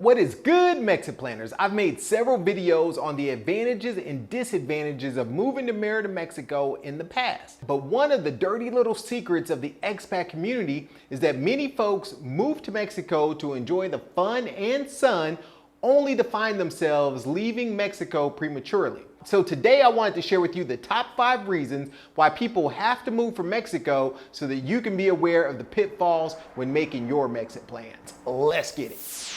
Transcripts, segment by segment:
What is good, Mexit planners? I've made several videos on the advantages and disadvantages of moving to Merida, Mexico in the past. But one of the dirty little secrets of the expat community is that many folks move to Mexico to enjoy the fun and sun, only to find themselves leaving Mexico prematurely. So today I wanted to share with you the top 5 reasons why people have to move from Mexico so that you can be aware of the pitfalls when making your Mexit plans. Let's get it.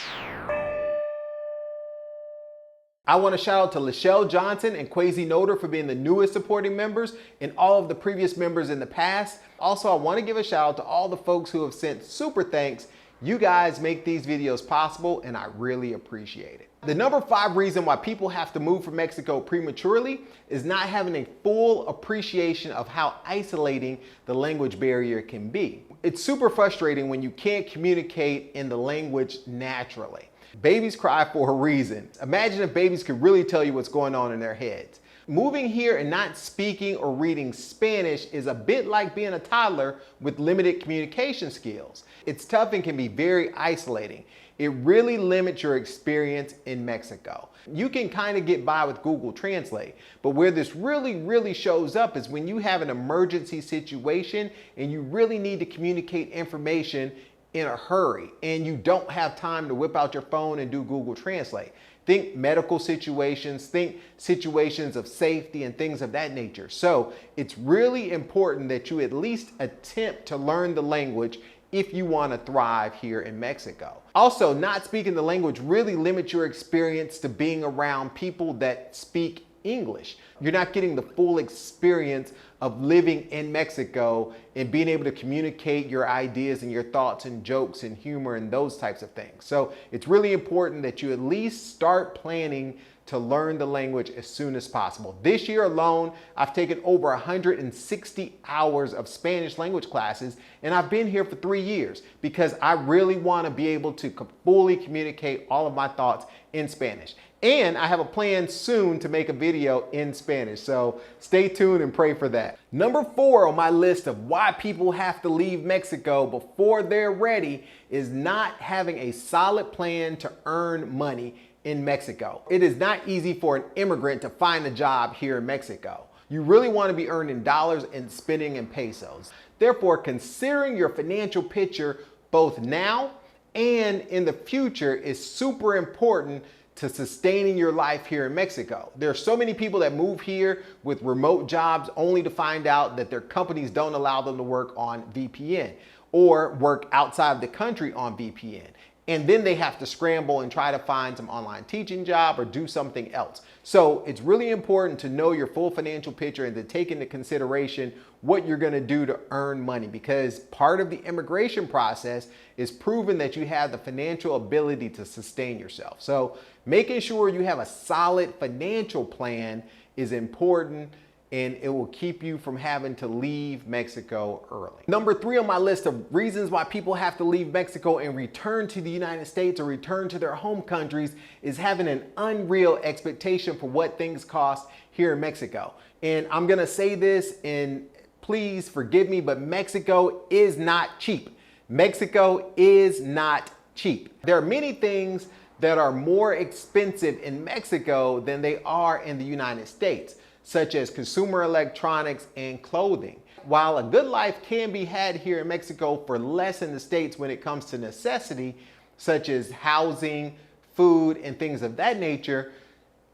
I want to shout out to Lachelle Johnson and Quasi Noder for being the newest supporting members and all of the previous members in the past. Also, I want to give a shout out to all the folks who have sent super thanks. You guys make these videos possible and I really appreciate it. The number 5 reason why people have to move from Mexico prematurely is not having a full appreciation of how isolating the language barrier can be. It's super frustrating when you can't communicate in the language naturally. Babies cry for a reason. Imagine if babies could really tell you what's going on in their heads. Moving here and not speaking or reading Spanish is a bit like being a toddler with limited communication skills. It's tough and can be very isolating. It really limits your experience in Mexico. You can kind of get by with Google Translate, but where this really shows up is when you have an emergency situation and you really need to communicate information in a hurry and you don't have time to whip out your phone and do Google Translate. Think medical situations, think situations of safety and things of that nature. So it's really important that you at least attempt to learn the language if you want to thrive here in Mexico. Also, not speaking the language really limits your experience to being around people that speak English. You're not getting the full experience of living in Mexico and being able to communicate your ideas and your thoughts and jokes and humor and those types of things. So it's really important that you at least start planning to learn the language as soon as possible. This year alone, I've taken over 160 hours of Spanish language classes, and I've been here for 3 years because I really want to be able to fully communicate all of my thoughts in Spanish. And I have a plan soon to make a video in Spanish, so stay tuned and pray for that. Number 4 on my list of why people have to leave Mexico before they're ready is not having a solid plan to earn money in Mexico. It is not easy for an immigrant to find a job here in Mexico. You really want to be earning dollars and spending in pesos. Therefore, considering your financial picture both now and in the future is super important to sustaining your life here in Mexico. There are so many people that move here with remote jobs only to find out that their companies don't allow them to work on VPN or work outside of the country on VPN. And then they have to scramble and try to find some online teaching job or do something else. So it's really important to know your full financial picture and to take into consideration what you're gonna do to earn money, because part of the immigration process is proving that you have the financial ability to sustain yourself. So making sure you have a solid financial plan is important, and it will keep you from having to leave Mexico early. Number 3 on my list of reasons why people have to leave Mexico and return to the United States or return to their home countries is having an unreal expectation for what things cost here in Mexico. And I'm gonna say this, and please forgive me, but Mexico is not cheap. Mexico is not cheap. There are many things that are more expensive in Mexico than they are in the United States, such as consumer electronics and clothing. While a good life can be had here in Mexico for less in the States when it comes to necessity, such as housing, food, and things of that nature,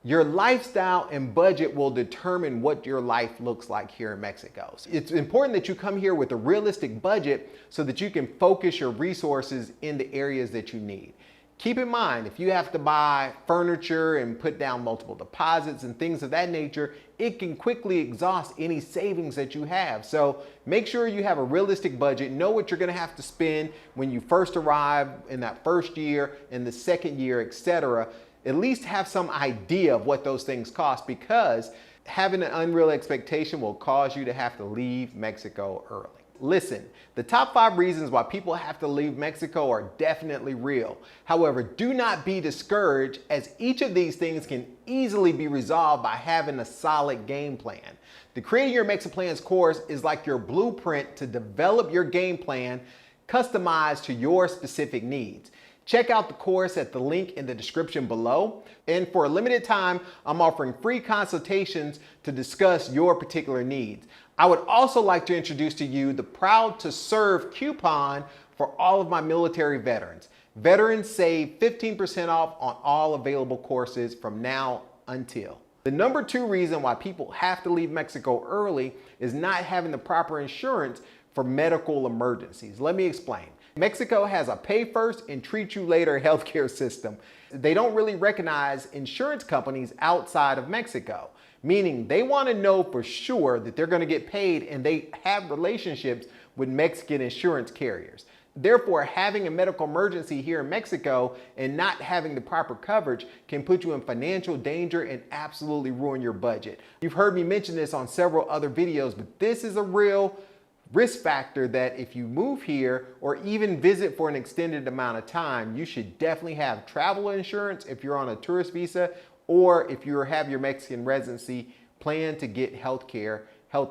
your lifestyle and budget will determine what your life looks like here in Mexico. It's important that you come here with a realistic budget so that you can focus your resources in the areas that you need. Keep in mind, if you have to buy furniture and put down multiple deposits and things of that nature, it can quickly exhaust any savings that you have. So make sure you have a realistic budget, know what you're gonna have to spend when you first arrive in that first year, in the second year, etc. At least have some idea of what those things cost, because having an unreal expectation will cause you to have to leave Mexico early. Listen, the top 5 reasons why people have to leave Mexico are definitely real. However, do not be discouraged, as each of these things can easily be resolved by having a solid game plan. The Creating Your MexitPlans course is like your blueprint to develop your game plan customized to your specific needs. Check out the course at the link in the description below. And for a limited time, I'm offering free consultations to discuss your particular needs. I would also like to introduce to you the Proud to Serve coupon for all of my military veterans. Veterans save 15% off on all available courses from now until. The number 2 reason why people have to leave Mexico early is not having the proper insurance for medical emergencies. Let me explain. Mexico has a pay first and treat you later healthcare system. They don't really recognize insurance companies outside of Mexico, meaning they want to know for sure that they're going to get paid, and they have relationships with Mexican insurance carriers. Therefore, having a medical emergency here in Mexico and not having the proper coverage can put you in financial danger and absolutely ruin your budget. You've heard me mention this on several other videos, but this is a real risk factor that if you move here or even visit for an extended amount of time, you should definitely have travel insurance if you're on a tourist visa, or if you have your Mexican residency, plan to get health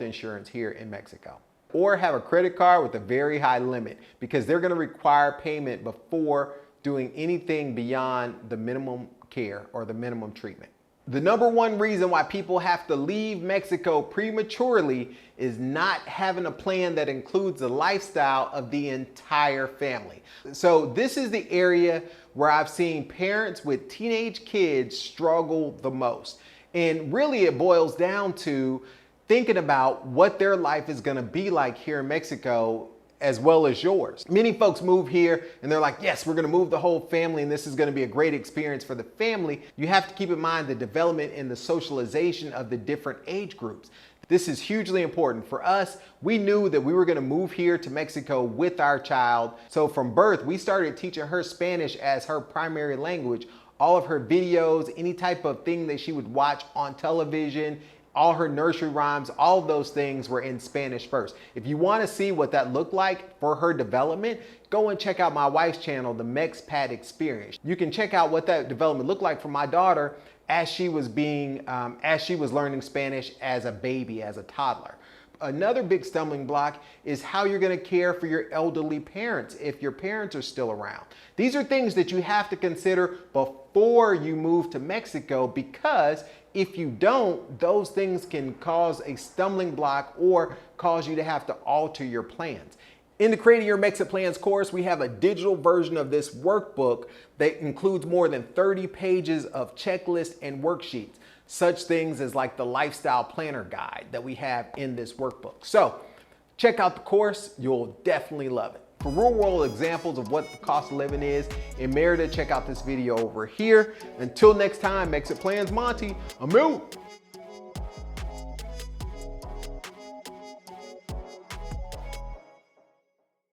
insurance here in Mexico. Or have a credit card with a very high limit, because they're going to require payment before doing anything beyond the minimum care or the minimum treatment. The number 1 reason why people have to leave Mexico prematurely is not having a plan that includes the lifestyle of the entire family. So this is the area where I've seen parents with teenage kids struggle the most. And really it boils down to thinking about what their life is going to be like here in Mexico as well as yours. Many folks move here and they're like, yes, we're going to move the whole family and this is going to be a great experience for the family. You have to keep in mind the development and the socialization of the different age groups. This is hugely important. For us, we knew that we were going to move here to Mexico with our child. So from birth, we started teaching her Spanish as her primary language. All of her videos, any type of thing that she would watch on television, all her nursery rhymes, all of those things were in Spanish first. If you want to see what that looked like for her development, go and check out my wife's channel, the Mexpat Experience. You can check out what that development looked like for my daughter as she was learning Spanish as a baby, as a toddler. Another big stumbling block is how you're going to care for your elderly parents if your parents are still around. These are things that you have to consider before you move to Mexico, because if you don't, those things can cause a stumbling block or cause you to have to alter your plans. In the Creating Your MexitPlans course, we have a digital version of this workbook that includes more than 30 pages of checklists and worksheets, such things as like the lifestyle planner guide that we have in this workbook. So check out the course, you'll definitely love it. For real world examples of what the cost of living is in Merida, check out this video over here. Until next time, MexitPlans Monty, I'm out.